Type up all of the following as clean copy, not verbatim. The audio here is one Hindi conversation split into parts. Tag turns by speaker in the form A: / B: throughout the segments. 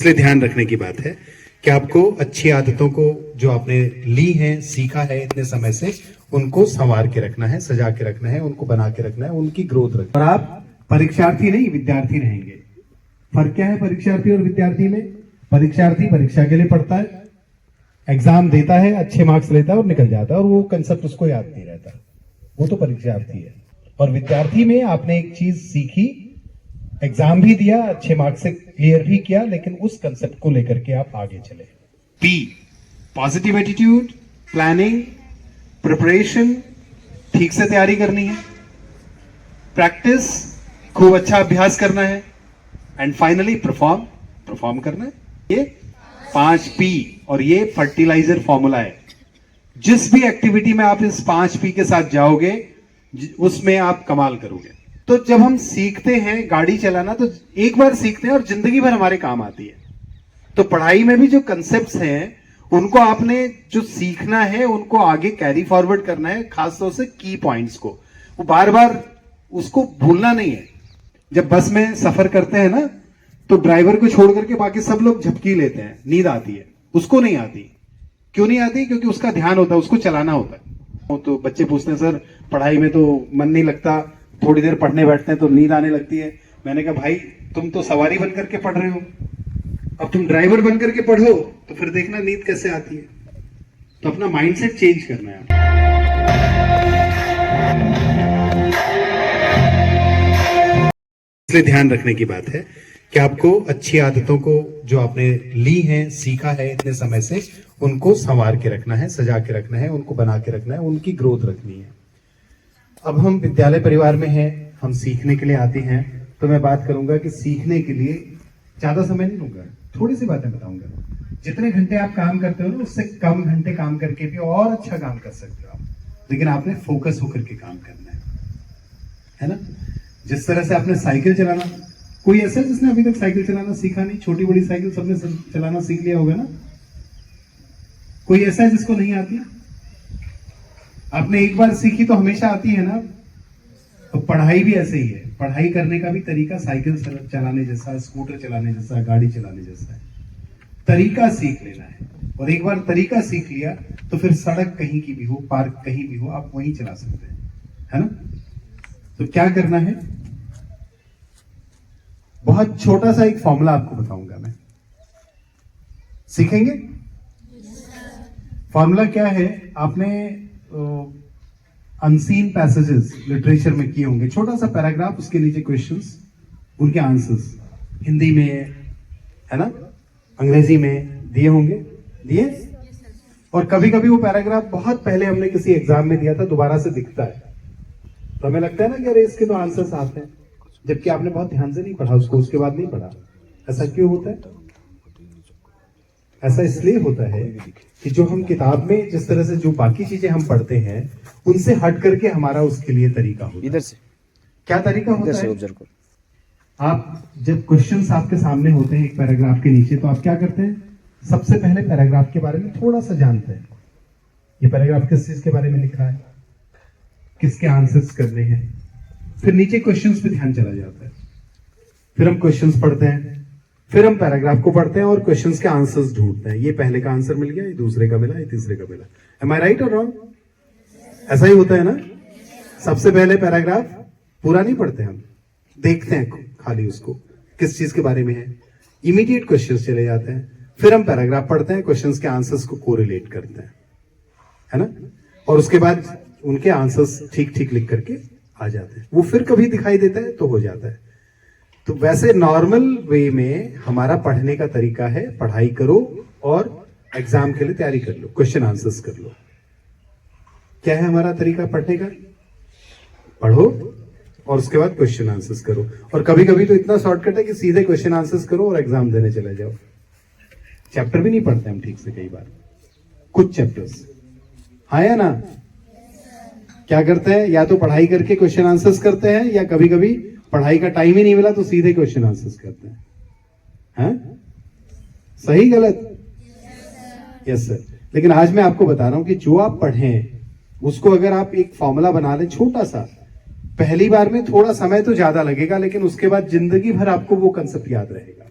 A: इसलिए ध्यान रखने की बात है कि आपको अच्छी आदतों को जो आपने ली हैं, सीखा है इतने समय से, उनको संवार के रखना है, सजा के रखना है, उनको बना के रखना है, उनकी ग्रोथ रखना है। और आप परीक्षार्थी नहीं विद्यार्थी रहेंगे। फर्क क्या है परीक्षार्थी और विद्यार्थी में? परीक्षार्थी परीक्षा के लिए पढ़ता है, एग्जाम देता है, अच्छे मार्क्स लेता है और निकल जाता है, और वो कंसेप्ट उसको याद नहीं रहता। वो तो परीक्षार्थी है। और विद्यार्थी में आपने एक चीज सीखी, एग्जाम भी दिया, अच्छे मार्क्स से क्लियर भी किया, लेकिन उस कंसेप्ट को लेकर के आप आगे चले। P, positive attitude, planning, preparation, ठीक से तैयारी करनी है, प्रैक्टिस, खूब अच्छा अभ्यास करना है, एंड फाइनली परफॉर्म करना है। ये 5P, और ये फर्टिलाइजर फॉर्मूला है। जिस भी एक्टिविटी में आप इस 5P के साथ जाओगे, उसमें आप कमाल करोगे। तो जब हम सीखते हैं गाड़ी चलाना, तो एक बार सीखते हैं और जिंदगी भर हमारे काम आती है। तो पढ़ाई में भी जो कंसेप्ट्स हैं, उनको आपने जो सीखना है, उनको आगे कैरी फॉरवर्ड करना है, खासतौर से की पॉइंट्स को। वो बार बार उसको भूलना नहीं है। जब बस में सफर करते हैं ना, तो ड्राइवर को छोड़ करके बाकी सब लोग झपकी लेते हैं, नींद आती है, उसको नहीं आती। क्यों नहीं आती? क्योंकि उसका ध्यान होता है, उसको चलाना होता है। तो बच्चे पूछते हैं, सर पढ़ाई में तो मन नहीं लगता, थोड़ी देर पढ़ने बैठते हैं तो नींद आने लगती है। मैंने कहा, भाई तुम तो सवारी बन करके पढ़ रहे हो, अब तुम ड्राइवर बन करके पढ़ो तो फिर देखना नींद कैसे आती है। तो अपना माइंडसेट चेंज करना है। इसलिए ध्यान रखने की बात है कि आपको अच्छी आदतों को जो आपने ली हैं, सीखा है इतने समय से, उनको संवार के रखना है, सजा के रखना है, उनको बना के रखना है, उनकी ग्रोथ रखनी है। अब हम विद्यालय परिवार में हैं, हम सीखने के लिए आते हैं, तो मैं बात करूंगा कि सीखने के लिए ज्यादा समय नहीं लूंगा, थोड़ी सी बातें बताऊंगा। जितने घंटे आप काम करते हो ना, उससे कम घंटे काम करके भी और अच्छा काम कर सकते हो आप, लेकिन आपने फोकस होकर के काम करना है ना। जिस तरह से आपने साइकिल चलाना, कोई ऐसा है जिसने अभी तक साइकिल चलाना सीखा नहीं? छोटी बड़ी साइकिल सबने चलाना सीख लिया होगा ना। कोई ऐसा है जिसको नहीं आती? आपने एक बार सीखी तो हमेशा आती है ना। तो पढ़ाई भी ऐसे ही है। पढ़ाई करने का भी तरीका साइकिल चलाने जैसा, स्कूटर चलाने जैसा, गाड़ी चलाने जैसा है। तरीका सीख लेना है, और एक बार तरीका सीख लिया तो फिर सड़क कहीं की भी हो, पार्क कहीं भी हो, आप वहीं चला सकते हैं, है ना। तो क्या करना है? बहुत छोटा सा एक फॉर्मूला आपको बताऊंगा मैं, सीखेंगे। फॉर्मूला क्या है? आपने अनसीन पैसेजेस लिटरेचर में किए होंगे, छोटा सा पैराग्राफ, उसके नीचे क्वेश्चंस, उनके आंसर्स हिंदी में, है ना, अंग्रेजी में दिए होंगे, दिए। और कभी कभी वो पैराग्राफ बहुत पहले हमने किसी एग्जाम में दिया था, दोबारा से दिखता है, तो हमें लगता है ना कि अरे इसके तो आंसर्स आते हैं, जबकि आपने बहुत ध्यान से नहीं पढ़ा उसको, उसके बाद नहीं पढ़ा। ऐसा क्यों होता है? ऐसा इसलिए होता है कि जो हम किताब में जिस तरह से जो बाकी चीजें हम पढ़ते हैं, उनसे हट करके हमारा उसके लिए तरीका होता है। इधर से क्या तरीका होता है? ऑब्जर्व करो। आप जब क्वेश्चंस आपके सामने होते हैं एक पैराग्राफ के नीचे, तो आप क्या करते हैं? सबसे पहले पैराग्राफ के बारे में थोड़ा सा जानते हैं। ये पैराग्राफ किस चीज के बारे में लिखा है, किसके आंसर्स करने हैं। फिर नीचे क्वेश्चंस पे ध्यान चला जाता है, फिर हम क्वेश्चंस पढ़ते हैं, फिर हम पैराग्राफ को पढ़ते हैं और क्वेश्चंस के आंसर्स ढूंढते हैं। ये पहले का आंसर मिल गया, ये दूसरे का मिला, ये तीसरे का मिला। एम आई राइट और रॉन्ग? ऐसा ही होता है ना। सबसे पहले पैराग्राफ पूरा नहीं पढ़ते, हम देखते हैं खाली उसको किस चीज के बारे में है, इमीडिएट क्वेश्चंस चले जाते हैं, फिर हम पैराग्राफ पढ़ते हैं, क्वेश्चंस के आंसर्स को कोरिलेट करते हैं, है ना, और उसके बाद उनके आंसर्स ठीक ठीक लिख करके आ जाते हैं। वो फिर कभी दिखाई देता है तो हो जाता है। तो वैसे नॉर्मल वे में हमारा पढ़ने का तरीका है, पढ़ाई करो और एग्जाम के लिए तैयारी कर लो, क्वेश्चन आंसर्स कर लो। क्या है हमारा तरीका पढ़ने का? पढ़ो और उसके बाद क्वेश्चन आंसर्स करो। और कभी कभी तो इतना शॉर्टकट है कि सीधे क्वेश्चन आंसर्स करो और एग्जाम देने चले जाओ। चैप्टर भी नहीं पढ़ते हम ठीक से कई बार, कुछ चैप्टर्स, हाँ या ना। क्या करते हैं? या तो पढ़ाई करके क्वेश्चन आंसर्स करते हैं, या कभी कभी पढ़ाई का टाइम ही नहीं मिला तो सीधे क्वेश्चन आंसर्स करते हैं। हैं? सही गलत? Yes sir. लेकिन आज मैं आपको बता रहा हूं कि जो आप पढ़ें उसको अगर आप एक फॉर्मूला बना लें छोटा सा, पहली बार में थोड़ा समय तो ज्यादा लगेगा, लेकिन उसके बाद जिंदगी भर आपको वो कंसेप्ट याद रहेगा।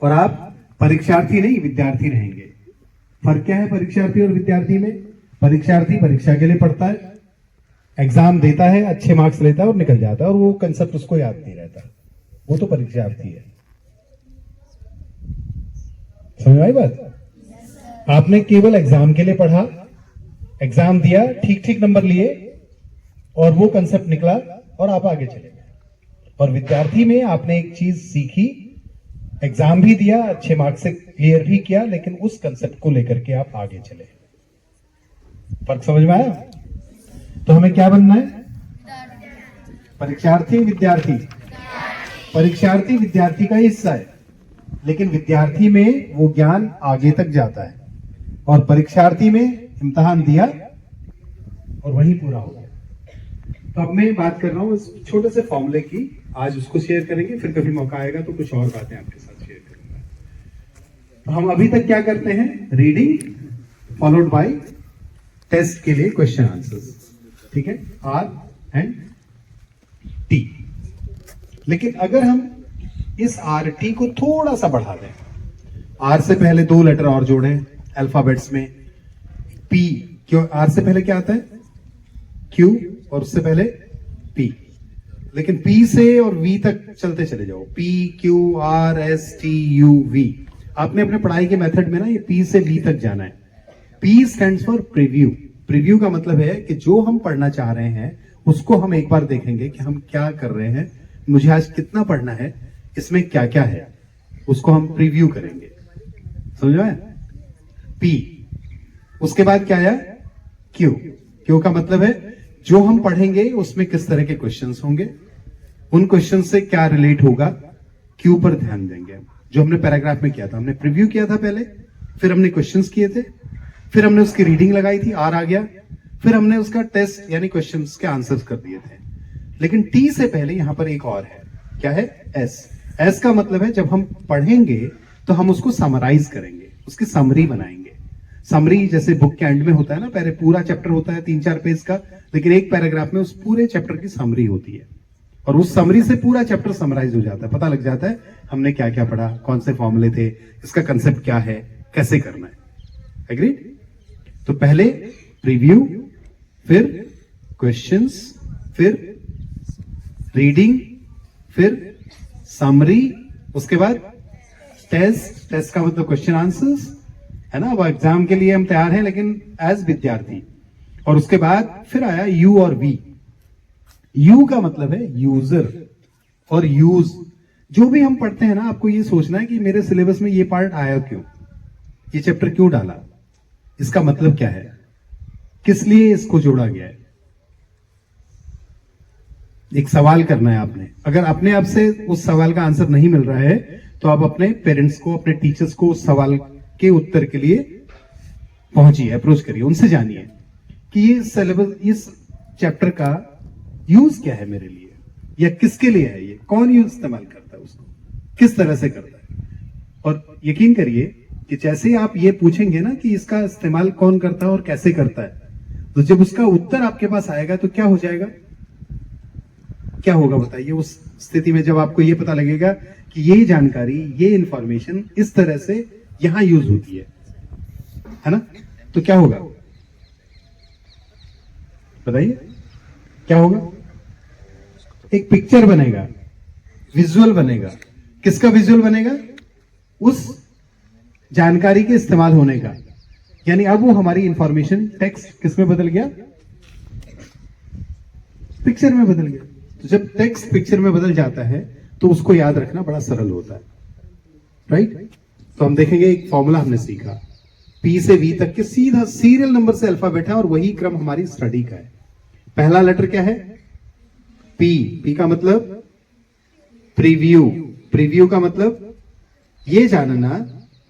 A: और आप परीक्षार्थी नहीं विद्यार्थी रहेंगे। फर्क क्या है परीक्षार्थी और विद्यार्थी में? परीक्षार्थी परीक्षा के लिए पढ़ता है, एग्जाम देता है, अच्छे मार्क्स लेता है और निकल जाता है, और वो कंसेप्ट उसको याद नहीं रहता, वो तो परीक्षार्थी है। समझ आई बात? आपने केवल एग्जाम के लिए पढ़ा, एग्जाम दिया, ठीक ठीक नंबर लिए और वो कंसेप्ट निकला और आप आगे चले गए। और विद्यार्थी में आपने एक चीज सीखी, एग्जाम भी दिया, अच्छे मार्क्स से क्लियर भी किया, लेकिन उस कंसेप्ट को लेकर के आप आगे चले। फर्क समझ में आया? तो हमें क्या बनना है? परीक्षार्थी विद्यार्थी? परीक्षार्थी विद्यार्थी का हिस्सा है, लेकिन विद्यार्थी में वो ज्ञान आगे तक जाता है, और परीक्षार्थी में इम्तिहान दिया और वही पूरा हो गया। तो अब मैं बात कर रहा हूं इस छोटे से फॉर्मूले की, आज उसको शेयर करेंगे, फिर कभी मौका आएगा तो कुछ और बातें आपके साथ शेयर करूंगा। हम अभी तक क्या करते हैं? रीडिंग फॉलोड बाय टेस्ट के लिए क्वेश्चन आंसर्स, ठीक है, आर एंड टी। लेकिन अगर हम इस आर टी को थोड़ा सा बढ़ा दें, आर से पहले 2 लेटर और जोड़ें अल्फाबेट्स में, पी, क्यों आर से पहले क्या आता है? क्यू, और उससे पहले पी, लेकिन पी से और वी तक चलते चले जाओ, P Q R S T U V. आपने अपने पढ़ाई के मेथड में ना ये पी से वी तक जाना है। P stands for preview. Preview का मतलब है कि जो हम पढ़ना चाह रहे हैं उसको हम एक बार देखेंगे कि हम क्या कर रहे हैं, मुझे आज कितना पढ़ना है, इसमें क्या क्या है, उसको हम प्रीव्यू करेंगे। समझ आया? पी। उसके बाद क्या है? क्यू। क्यू का मतलब है जो हम पढ़ेंगे उसमें किस तरह के क्वेश्चंस होंगे, उन क्वेश्चन से क्या रिलेट होगा, क्यू पर ध्यान देंगे। जो हमने पैराग्राफ में किया था, हमने प्रीव्यू किया था पहले, फिर हमने क्वेश्चंस किए थे, फिर हमने उसकी रीडिंग लगाई थी, आर आ गया, फिर हमने उसका टेस्ट यानी क्वेश्चंस के आंसर्स कर दिए थे। लेकिन टी से पहले यहां पर एक और है, क्या है? एस। एस का मतलब है जब हम पढ़ेंगे तो हम उसको समराइज करेंगे, उसकी समरी बनाएंगे। समरी जैसे बुक के एंड में होता है ना, पहले पूरा चैप्टर होता है 3-4 पेज का, लेकिन एक पैराग्राफ में उस पूरे चैप्टर की समरी होती है, और उस समरी से पूरा चैप्टर समराइज हो जाता है, पता लग जाता है हमने क्या क्या पढ़ा, कौन से फॉर्मूले थे, इसका कंसेप्ट क्या है, कैसे करना है। एग्रीड? तो पहले प्रीव्यू, फिर क्वेश्चंस, फिर रीडिंग, फिर समरी, उसके बाद टेस्ट। टेस्ट का मतलब क्वेश्चन आंसर्स है ना। अब एग्जाम के लिए हम तैयार हैं, लेकिन एज विद्यार्थी। और उसके बाद फिर आया यू और वी। यू का मतलब है यूजर और यूज। जो भी हम पढ़ते हैं ना, आपको ये सोचना है कि मेरे सिलेबस में ये पार्ट आया क्यों, ये चैप्टर क्यों डाला, इसका मतलब क्या है, किस लिए इसको जोड़ा गया है। एक सवाल करना है आपने। अगर अपने आप से उस सवाल का आंसर नहीं मिल रहा है तो आप अपने पेरेंट्स को, अपने टीचर्स को उस सवाल के उत्तर के लिए पहुंचिए, अप्रोच करिए, उनसे जानिए कि ये सिलेबस, इस चैप्टर का यूज क्या है मेरे लिए, या किसके लिए है, ये कौन यूज इस्तेमाल करता है, उसको किस तरह से करता है। और यकीन करिए कि जैसे आप ये पूछेंगे ना कि इसका इस्तेमाल कौन करता है और कैसे करता है, तो जब उसका उत्तर आपके पास आएगा तो क्या हो जाएगा, क्या होगा बताइए उस स्थिति में, जब आपको ये पता लगेगा कि ये जानकारी, ये इंफॉर्मेशन इस तरह से यहां यूज होती है ना, तो क्या होगा बताइए, क्या होगा? एक पिक्चर बनेगा, विजुअल बनेगा। किसका विजुअल बनेगा? उस जानकारी के इस्तेमाल होने का। यानी अब वो हमारी इंफॉर्मेशन टेक्स्ट किस में बदल गया? पिक्चर में बदल गया। तो जब टेक्स्ट पिक्चर में बदल जाता है तो उसको याद रखना बड़ा सरल होता है, राइट? तो हम देखेंगे एक फॉर्मूला हमने सीखा, पी से वी तक के सीधा सीरियल नंबर से अल्फाबेट है, और वही क्रम हमारी स्टडी का है। पहला लेटर क्या है? पी। पी का मतलब प्रीव्यू। प्रीव्यू का मतलब ये जानना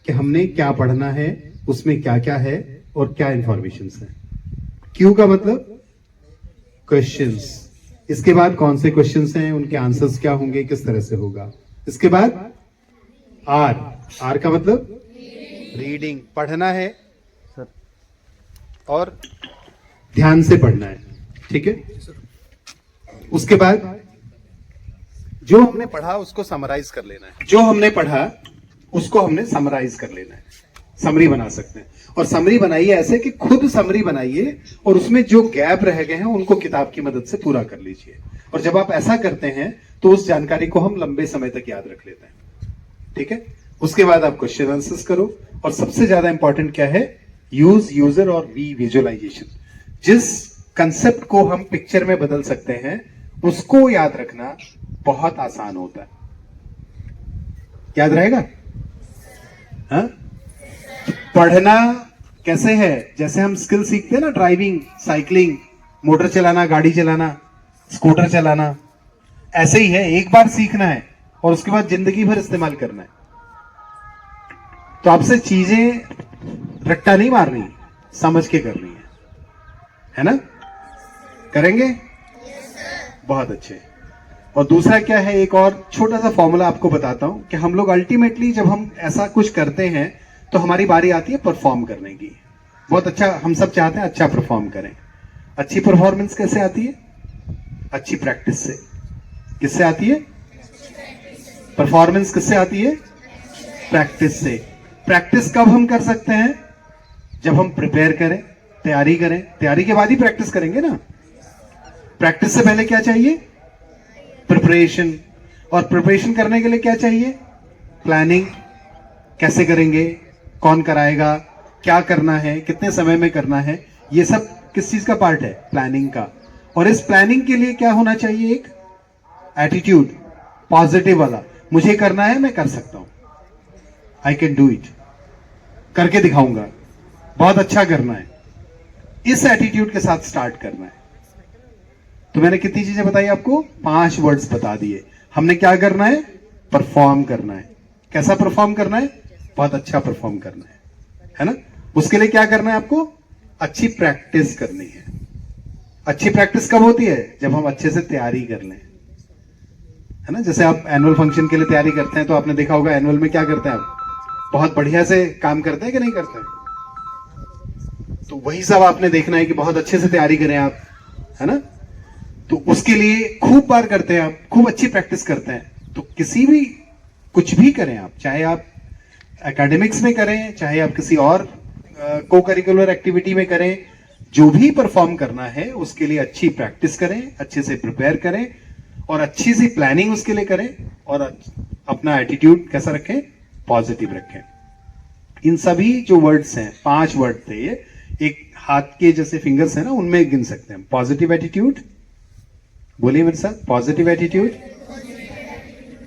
A: कि हमने क्या पढ़ना है, उसमें क्या क्या है और क्या इंफॉर्मेशन है। क्यू का मतलब क्वेश्चंस। इसके बाद कौन से क्वेश्चंस हैं, उनके आंसर्स क्या होंगे, किस तरह से होगा। इसके बाद आर। आर का मतलब रीडिंग, पढ़ना है सर, और ध्यान से पढ़ना है, ठीक है। उसके बाद जो हमने पढ़ा उसको समराइज कर लेना है। जो हमने पढ़ा उसको हमने समराइज कर लेना है, समरी बना सकते हैं। और समरी बनाइए ऐसे कि खुद समरी बनाइए और उसमें जो गैप रह गए हैं उनको किताब की मदद से पूरा कर लीजिए। और जब आप ऐसा करते हैं तो उस जानकारी को हम लंबे समय तक याद रख लेते हैं। ठीक है, उसके बाद आप क्वेश्चन आंसर्स करो। और सबसे ज्यादा इंपॉर्टेंट क्या है, यूज, यूजर और वी विजुअलाइजेशन। जिस कंसेप्ट को हम पिक्चर में बदल सकते हैं उसको याद रखना बहुत आसान होता है। याद रहेगा? हाँ? पढ़ना कैसे है, जैसे हम स्किल सीखते हैं ना, ड्राइविंग, साइकिलिंग, मोटर चलाना, गाड़ी चलाना, स्कूटर चलाना, ऐसे ही है। एक बार सीखना है और उसके बाद जिंदगी भर इस्तेमाल करना है। तो आपसे चीजें रट्टा नहीं मारनी, समझ के करनी है ना? करेंगे? बहुत अच्छे। और दूसरा क्या है, एक और छोटा सा फॉर्मूला आपको बताता हूं कि हम लोग अल्टीमेटली जब हम ऐसा कुछ करते हैं तो हमारी बारी आती है परफॉर्म करने की। बहुत अच्छा, हम सब चाहते हैं अच्छा परफॉर्म करें। अच्छी परफॉर्मेंस कैसे आती है? अच्छी प्रैक्टिस से। किससे आती है परफॉर्मेंस? किससे आती है? प्रैक्टिस से। प्रैक्टिस कब हम कर सकते हैं? जब हम प्रिपेयर करें, तैयारी करें। तैयारी के बाद ही प्रैक्टिस करेंगे ना। प्रैक्टिस से पहले क्या चाहिए? प्रिपरेशन। और प्रिपरेशन करने के लिए क्या चाहिए? प्लानिंग। कैसे करेंगे, कौन कराएगा, क्या करना है, कितने समय में करना है, ये सब किस चीज का पार्ट है? प्लानिंग का। और इस प्लानिंग के लिए क्या होना चाहिए? एक एटीट्यूड, पॉजिटिव वाला। मुझे करना है, मैं कर सकता हूं, आई कैन डू इट, करके दिखाऊंगा, बहुत अच्छा करना है। इस एटीट्यूड के साथ स्टार्ट करना है। तो मैंने कितनी चीजें बताई आपको? 5 वर्ड्स बता दिए। हमने क्या करना है? परफॉर्म करना है। कैसा परफॉर्म करना है? बहुत अच्छा परफॉर्म करना है ना? उसके लिए क्या करना है आपको? अच्छी प्रैक्टिस करनी है। अच्छी प्रैक्टिस कब होती है? जब हम अच्छे से तैयारी कर लें, है ना? जैसे आप एनुअल फंक्शन के लिए तैयारी करते हैं तो आपने देखा होगा एनुअल में क्या करते हैं आप? बहुत बढ़िया से काम करते हैं कि नहीं करते हैं? तो वही सब आपने देखना है कि बहुत अच्छे से तैयारी करें आप, है ना? तो उसके लिए खूब बार करते हैं आप, खूब अच्छी प्रैक्टिस करते हैं। तो किसी भी, कुछ भी करें आप, चाहे आप एकेडमिक्स में करें, चाहे आप किसी और को करिकुलर एक्टिविटी में करें, जो भी परफॉर्म करना है उसके लिए अच्छी प्रैक्टिस करें, अच्छे से प्रिपेयर करें और अच्छी सी प्लानिंग उसके लिए करें। और अपना एटीट्यूड कैसा रखें? पॉजिटिव रखें। इन सभी जो वर्ड्स हैं, 5 वर्ड थे ये, एक हाथ के जैसे फिंगर्स है ना, उनमें गिन सकते हैं। पॉजिटिव एटीट्यूड, बोलिए मेरे साथ, पॉजिटिव एटीट्यूड।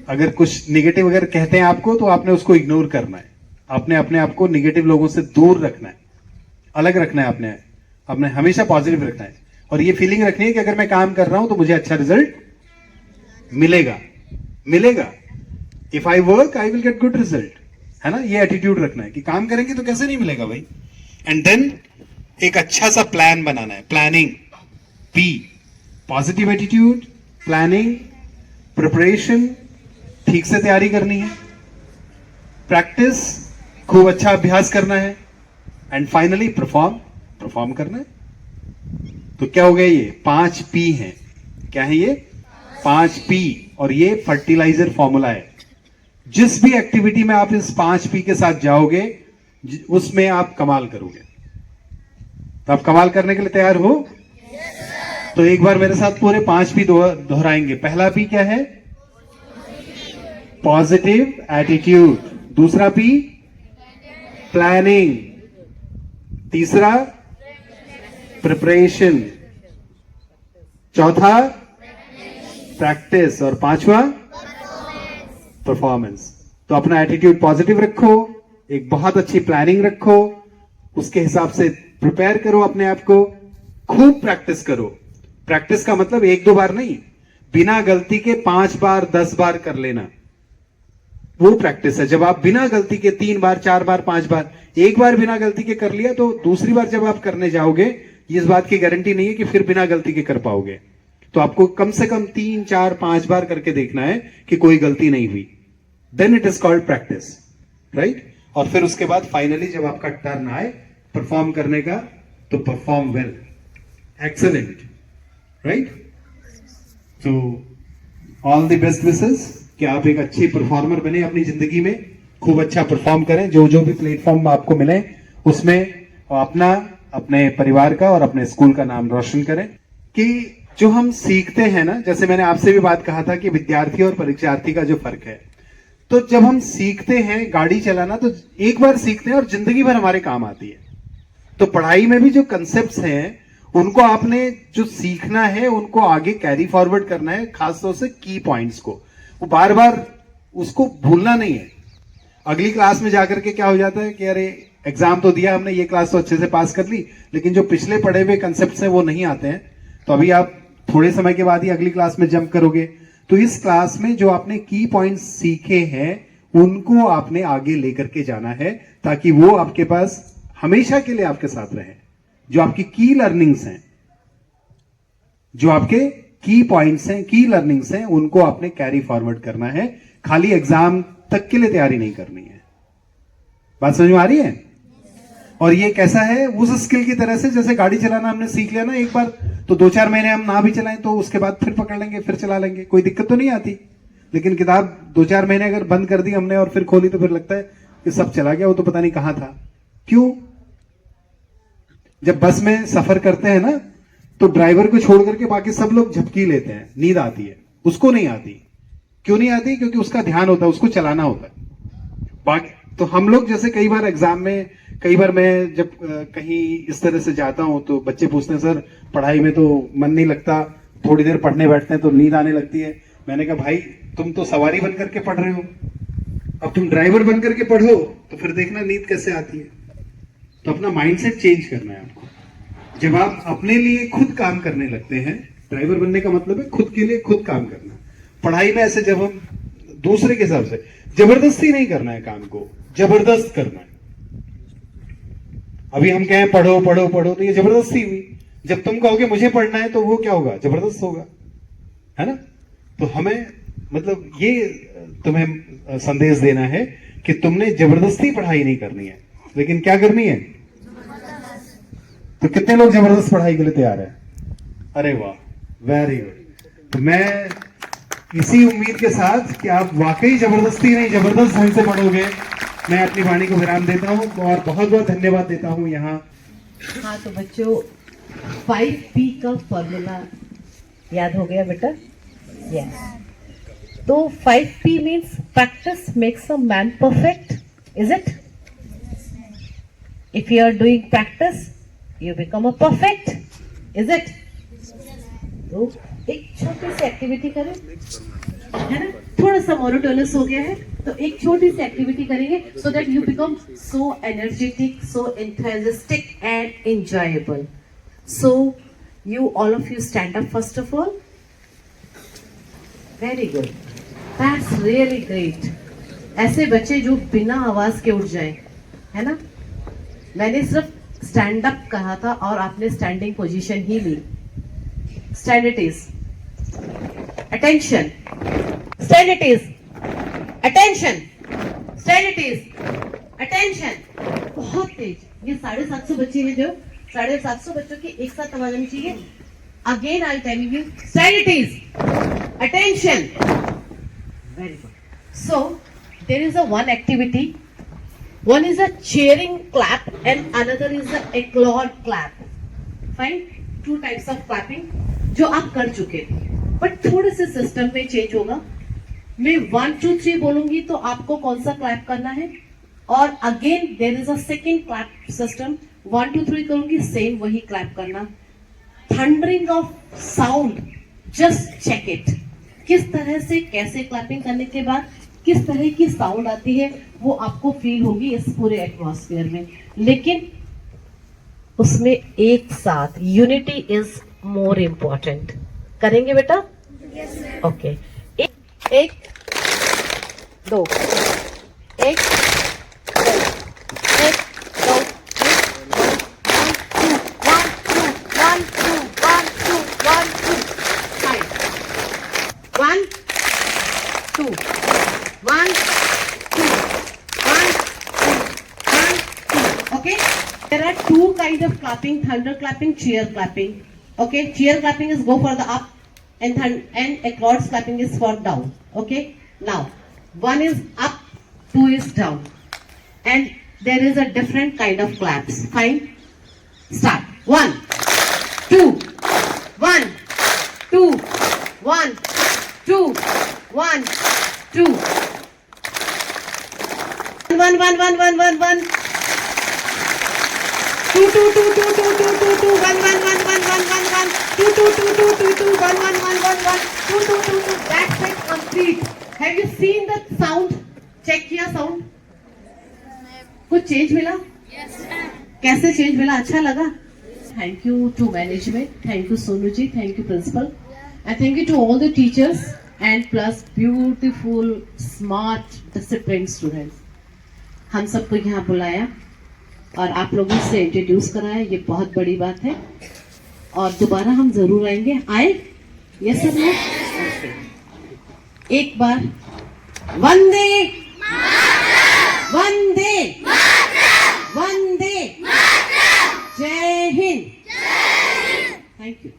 A: अगर कुछ निगेटिव अगर कहते हैं आपको तो आपने उसको इग्नोर करना है। आपने अपने आप को निगेटिव लोगों से दूर रखना है, अलग रखना है। आपने हमेशा पॉजिटिव रखना है और ये फीलिंग रखनी है कि अगर मैं काम कर रहा हूं तो मुझे अच्छा रिजल्ट मिलेगा। If I work I will get good result, है ना? ये एटीट्यूड रखना है कि काम करेंगे तो कैसे नहीं मिलेगा भाई। एंड देन एक अच्छा सा प्लान बनाना है, planning. P, positive attitude, planning, preparation, ठीक से तैयारी करनी है, प्रैक्टिस, खूब अच्छा अभ्यास करना है, एंड फाइनली परफॉर्म करना है। तो क्या हो गया? ये 5 पी हैं। क्या है ये? 5 पी। और ये फर्टिलाइजर फॉर्मूला है। जिस भी एक्टिविटी में आप इस 5 पी के साथ जाओगे उसमें आप कमाल करोगे। तो आप कमाल करने के लिए तैयार हो? तो एक बार मेरे साथ पूरे 5 पी दोहराएंगे। पहला पी क्या है? Positive attitude. दूसरा पी प्लानिंग। तीसरा प्रिपरेशन। चौथा प्रैक्टिस। और पांचवा परफॉर्मेंस। तो अपना एटीट्यूड पॉजिटिव रखो, एक बहुत अच्छी प्लानिंग रखो, उसके हिसाब से प्रिपेयर करो अपने आप को, खूब प्रैक्टिस करो। प्रैक्टिस का मतलब 1-2 बार नहीं, बिना गलती के 5 बार 10 बार कर लेना, वो प्रैक्टिस है। जब आप बिना गलती के 3 बार 4 बार 5 बार, एक बार बिना गलती के कर लिया तो दूसरी बार जब आप करने जाओगे इस बात की गारंटी नहीं है कि फिर बिना गलती के कर पाओगे। तो आपको कम से कम 3 4 5 बार करके देखना है कि कोई गलती नहीं हुई। Then it is called practice, right? और फिर उसके बाद फाइनली जब आपका टर्न आए परफॉर्म करने का तो परफॉर्म वेल, एक्सेलेंट, राइट? तो ऑल द बेस्ट विशेस कि आप एक अच्छे परफॉर्मर बने अपनी जिंदगी में। खूब अच्छा परफॉर्म करें, जो जो भी प्लेटफॉर्म आपको मिले उसमें अपना, अपने परिवार का और अपने स्कूल का नाम रोशन करें। कि जो हम सीखते हैं ना, जैसे मैंने आपसे भी बात कहा था कि विद्यार्थी और परीक्षार्थी का जो फर्क है, तो जब हम सीखते हैं गाड़ी चलाना तो एक बार सीखते हैं और जिंदगी भर हमारे काम आती है। तो पढ़ाई में भी जो कंसेप्ट्स हैं उनको आपने जो सीखना है उनको आगे कैरी फॉरवर्ड करना है, खासतौर से की पॉइंट्स को, वो बार बार उसको भूलना नहीं है। अगली क्लास में जाकर के क्या हो जाता है कि अरे एग्जाम तो दिया हमने, ये क्लास तो अच्छे से पास कर ली, लेकिन जो पिछले पढ़े हुए कंसेप्ट्स हैं वो नहीं आते हैं। तो अभी आप थोड़े समय के बाद ही अगली क्लास में जंप करोगे, तो इस क्लास में जो आपने की पॉइंट्स सीखे हैं उनको आपने आगे लेकर के जाना है, ताकि वो आपके पास हमेशा के लिए आपके साथ रहे। जो आपकी की लर्निंग्स हैं, जो आपके की पॉइंट्स हैं, की लर्निंग्स हैं, उनको आपने कैरी फॉरवर्ड करना है। खाली एग्जाम तक के लिए तैयारी नहीं करनी है। बात समझ में आ रही है? और ये कैसा है, उस स्किल की तरह से जैसे गाड़ी चलाना हमने सीख लिया ना एक बार, तो 2-4 महीने हम ना भी चलाएं तो उसके बाद फिर पकड़ लेंगे, फिर चला लेंगे, कोई दिक्कत तो नहीं आती। लेकिन किताब 2-4 महीने अगर बंद कर दी हमने और फिर खोली तो फिर लगता है कि सब चला गया, वो तो पता नहीं कहां था। क्यों? जब बस में सफर करते हैं ना, तो ड्राइवर को छोड़ करके बाकी सब लोग झपकी लेते हैं, नींद आती है, उसको नहीं आती। क्यों नहीं आती? क्योंकि उसका ध्यान होता है, उसको चलाना होता है। बाकी तो हम लोग जैसे कई बार एग्जाम में, कई बार मैं जब कहीं इस तरह से जाता हूं तो बच्चे पूछते हैं सर पढ़ाई में तो मन नहीं लगता, थोड़ी देर पढ़ने बैठते हैं तो नींद आने लगती है। मैंने कहा भाई तुम तो सवारी बन करके पढ़ रहे हो, अब तुम ड्राइवर बन करके पढ़ो तो फिर देखना नींद कैसे आती है। तो अपना माइंडसेट चेंज करना है आपको। जब आप अपने लिए खुद काम करने लगते हैं, ड्राइवर बनने का मतलब है खुद के लिए खुद काम करना। पढ़ाई में ऐसे जब हम दूसरे के हिसाब से, जबरदस्ती नहीं करना है काम को, जबरदस्त करना है। अभी हम कहें पढ़ो पढ़ो पढ़ो तो ये जबरदस्ती हुई। जब तुम कहोगे मुझे पढ़ना है तो वो क्या होगा? जबरदस्त होगा, है ना? तो हमें मतलब ये तुम्हें संदेश देना है कि तुमने जबरदस्ती पढ़ाई नहीं करनी है, लेकिन क्या करनी है? तो कितने लोग जबरदस्त पढ़ाई के लिए तैयार है? अरे वाह, वेरी गुड। तो मैं इसी उम्मीद के साथ कि आप वाकई जबरदस्ती नहीं जबरदस्त ढंग से पढ़ोगे, मैं अपनी वाणी को विराम देता हूं और बहुत बहुत धन्यवाद देता हूं यहाँ।
B: हाँ तो बच्चों 5P का फॉर्मूला याद हो गया बेटा? यस। तो 5P means practice makes a man perfect, is it? If you are doing practice you become a perfect, is it? तो एक छोटी सी एक्टिविटी करें, है ना? थोड़ा सा मोनोटोनस हो गया है तो एक छोटी सी एक्टिविटी करेंगे so that you become so energetic, so enthusiastic and enjoyable. So you all of you stand up first of all. Very good. That's really great. ऐसे बच्चे जो बिना आवाज के उठ जाएं, है ना? मैंने सिर्फ स्टैंड अप कहा था और आपने स्टैंडिंग पोजीशन ही ली। Stand it is. Attention. Stand it is. Attention. Stand it is. Attention. बहुत तेज। ये 750 बच्चे हैं, जो 750 बच्चों की एक साथ आवाज आनी चाहिए। Again I'll tell you. Stand it is. Attention. Very good. So there is a one activity. One is a cheering clap and another is a applaud clap. Fine. Two types of clapping जो आप कर चुके, बट थोड़े से सिस्टम में चेंज होगा। मैं 1 2 3 बोलूंगी तो आपको कौन सा क्लैप करना है, और again there is a second clap system. 1 2 3 करूंगी, सेम वही क्लैप करना। Thundering of sound, just check it. किस तरह से, कैसे क्लैपिंग करने के बाद किस तरह की साउंड आती है वो आपको फील होगी इस पूरे एटमॉस्फेयर में। लेकिन उसमें एक साथ यूनिटी इज मोर इम्पोर्टेंट। करेंगे बेटा? ओके। एक दो, एक दो, एक दो, 1 2 1 2 1 2 1 2 5 1 2 1 2 1 2 okay. There are two kinds of clapping: thunder clapping, cheer clapping. Okay, cheer clapping is go for the up, and applause clapping is for down. Okay, now one is up, 2 is down. And there is a different kind of claps. Fine? Start. 1, 2, 1, 2, 1, 2, 1, 2. 1, 1, 1, 1, 1, 1. 2, 2, 2, 2, 2, 2, 2, 2, 1, 1, 1, 1, 1, 1, 1. 2, 2, 2, 2, 2, 2, 1, 1, 1, 1, 1. 2, 2, 2, 2. That's it. Complete. Have you seen the sound? Check किया sound? कुछ चेंज मिला? कैसे चेंज मिला? अच्छा लगा? Thank you to management. Thank you Sonu ji. Thank you principal. And thank you to all the teachers and plus beautiful, smart, disciplined students. हम सबको यहाँ बुलाया और आप लोगों से इंट्रोड्यूस कराया, ये बहुत बड़ी बात है और दोबारा हम जरूर आएंगे. आए? ये सब लोग एक बार वंदे वंदे वंदे जय हिंद. Thank you.